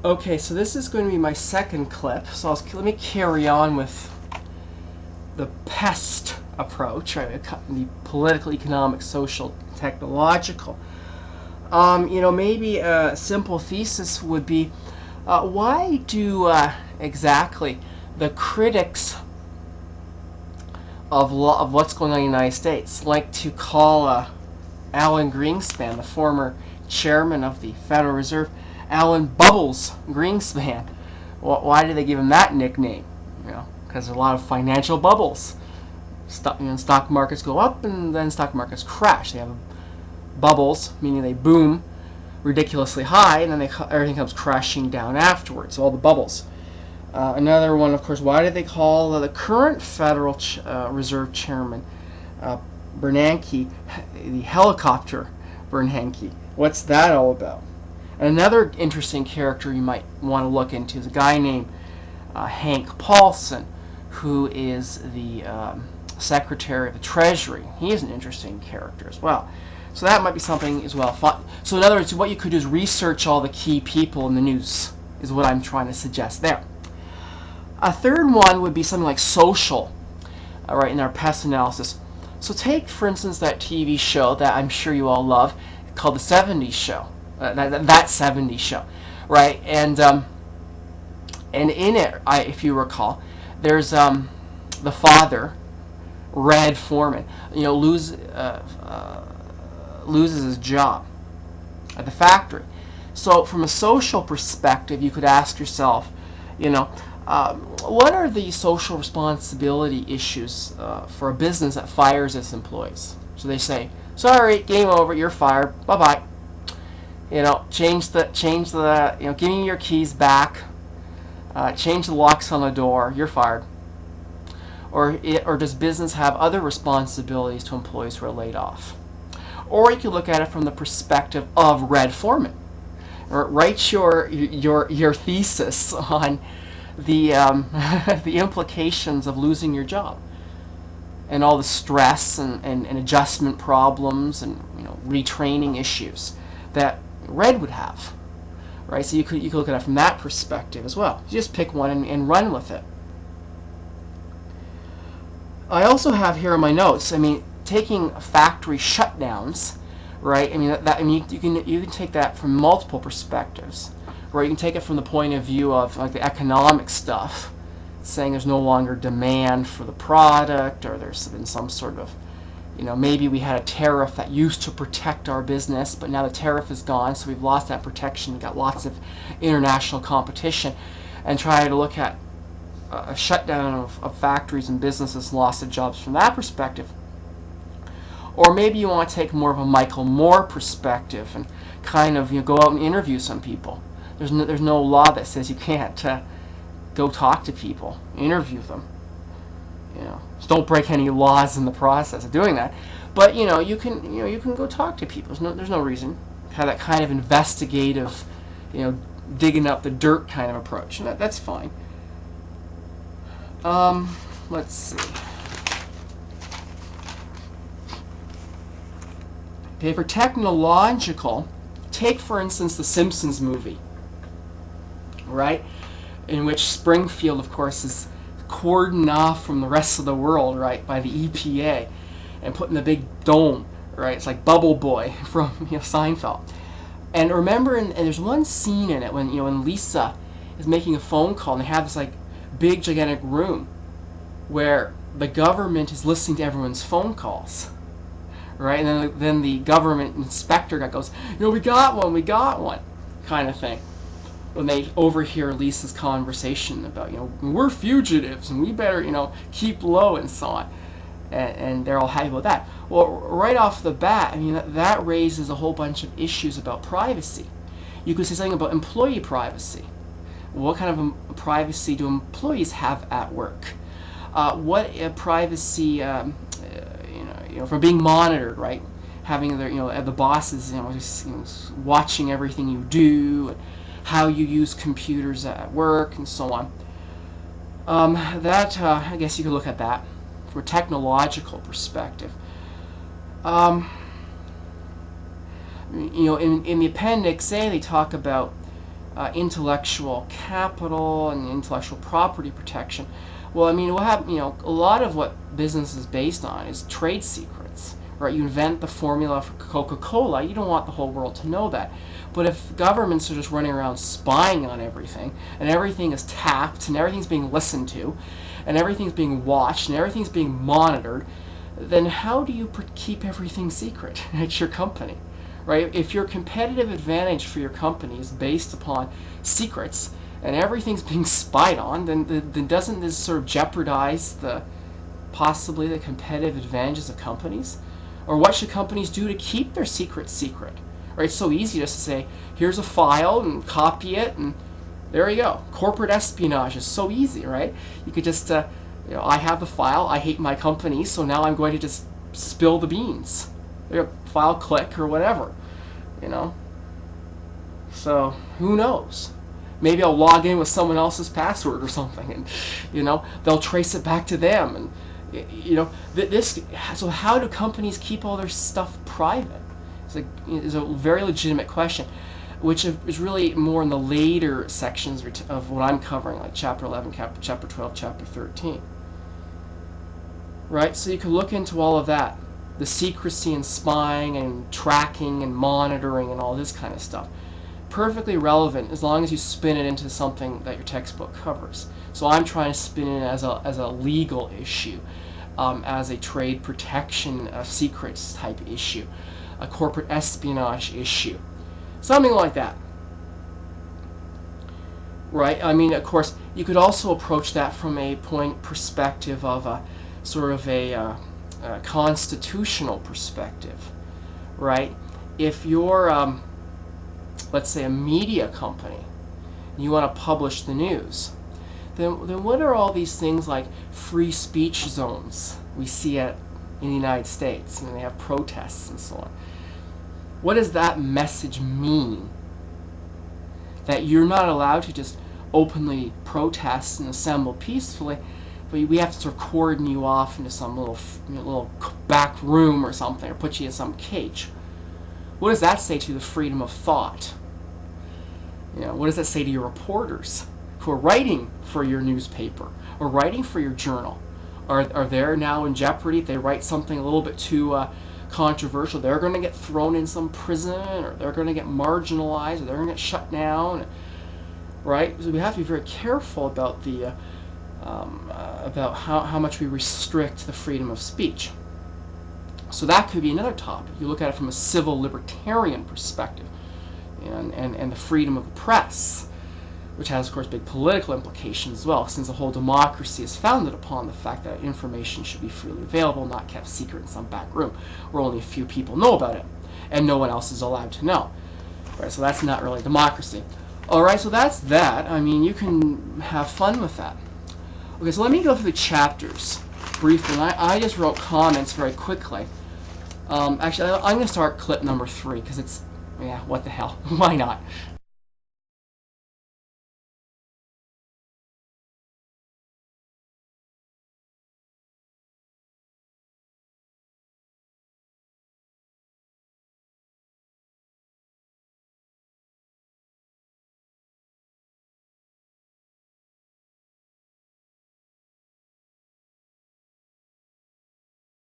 Okay, so this is going to be my second clip. So let me carry on with the PEST approach, right? The political, economic, social, technological. Maybe a simple thesis would be, why do exactly the critics of what's going on in the United States like to call Alan Greenspan, the former chairman of the Federal Reserve, Alan Bubbles Greenspan? Why do they give him that nickname? Because there's a lot of financial bubbles. Stock markets go up and then stock markets crash. They have bubbles, meaning they boom ridiculously high, and then everything comes crashing down afterwards. All the bubbles. Another one, of course, why do they call the current Federal Reserve Chairman Bernanke the helicopter Bernanke? What's that all about? Another interesting character you might want to look into is a guy named Hank Paulson, who is the Secretary of the Treasury. He is an interesting character as well. So that might be something as well. So in other words, what you could do is research all the key people in the news, is what I'm trying to suggest there. A third one would be something like social, right, in our PEST analysis. So take, for instance, that TV show that I'm sure you all love, called The 70s Show. That 70s Show, right? And in it, if you recall, there's the father, Red Foreman, loses his job at the factory. So from a social perspective, you could ask yourself, what are the social responsibility issues for a business that fires its employees? So they say, sorry, game over, you're fired, bye-bye. Change the, give me your keys back, change the locks on the door, you're fired. Or does business have other responsibilities to employees who are laid off? Or you could look at it from the perspective of Red Foreman. Write your thesis on the the implications of losing your job and all the stress and adjustment problems and retraining issues that Red would have, right? So you could look at it from that perspective as well. You just pick one and run with it. I also have here in my notes, taking factory shutdowns, right? You can take that from multiple perspectives, right? You can take it from the point of view of like the economic stuff, saying there's no longer demand for the product, or there's been some sort of, maybe we had a tariff that used to protect our business, but now the tariff is gone, so we've lost that protection. We've got lots of international competition, and try to look at a shutdown of factories and businesses, loss of jobs from that perspective. Or maybe you want to take more of a Michael Moore perspective and kind of go out and interview some people. There's no law that says you can't go talk to people, interview them. Just don't break any laws in the process of doing that. But you can go talk to people. There's no reason to have that kind of investigative, digging up the dirt kind of approach. And that's fine. Let's see. Okay, for technological, take for instance the Simpsons movie, right? In which Springfield, of course, is cordoned off from the rest of the world, right, by the EPA, and put in the big dome, right? It's like Bubble Boy from Seinfeld. And remember, and there's one scene in it when when Lisa is making a phone call, and they have this like big gigantic room where the government is listening to everyone's phone calls, right? And then the government inspector guy goes, we got one, kind of thing. When they overhear Lisa's conversation about, we're fugitives and we better, keep low and so on. And they're all happy about that. Well, right off the bat, that raises a whole bunch of issues about privacy. You could say something about employee privacy. What kind of privacy do employees have at work? What privacy, from being monitored, right? Having their, the bosses, just, watching everything you do, and how you use computers at work, and so on. I guess you could look at that from a technological perspective. In the Appendix A, they talk about intellectual capital and intellectual property protection. Well, I mean, what happened? You know, a lot of what business is based on is trade secrets, right? You invent the formula for Coca-Cola. You don't want the whole world to know that. But if governments are just running around spying on everything, and everything is tapped, and everything's being listened to, and everything's being watched, and everything's being monitored, then how do you keep everything secret at your company? Right? If your competitive advantage for your company is based upon secrets and everything's being spied on, then doesn't this sort of jeopardize possibly the competitive advantages of companies? Or what should companies do to keep their secrets secret? Right? It's so easy just to say, here's a file and copy it and there you go. Corporate espionage is so easy, right? You could just, you know, I have the file, I hate my company, so now I'm going to just spill the beans. File click or whatever, you know. So who knows? Maybe I'll log in with someone else's password or something, and you know they'll trace it back to them, and you know this. So how do companies keep all their stuff private? It's a very legitimate question, which is really more in the later sections of what I'm covering, like chapter 11, chapter 12, chapter 13. Right. So you could look into all of that. The secrecy and spying and tracking and monitoring and all this kind of stuff. Perfectly relevant as long as you spin it into something that your textbook covers. So I'm trying to spin it as a legal issue, as a trade protection secrets type issue, a corporate espionage issue, something like that. Right? I mean, of course, you could also approach that from a perspective of a sort of a constitutional perspective, right? If you're, let's say, a media company, and you want to publish the news, then what are all these things like free speech zones we see in the United States, and they have protests and so on? What does that message mean? That you're not allowed to just openly protest and assemble peacefully, but we have to sort of cordon you off into some little back room or something, or put you in some cage. What does that say to the freedom of thought? You know, what does that say to your reporters who are writing for your newspaper or writing for your journal? Are they now in jeopardy if they write something a little bit too controversial? They're going to get thrown in some prison, or they're going to get marginalized, or they're going to get shut down, right? So we have to be very careful about about how much we restrict the freedom of speech. So that could be another topic. You look at it from a civil libertarian perspective, and the freedom of the press, which has, of course, big political implications as well, since the whole democracy is founded upon the fact that information should be freely available, not kept secret in some back room where only a few people know about it, and no one else is allowed to know. Right, so that's not really democracy. Alright, so that's that. I mean, you can have fun with that. Okay, so let me go through the chapters briefly. I just wrote comments very quickly. Actually, I'm going to start clip number 3, because it's, yeah, what the hell, why not?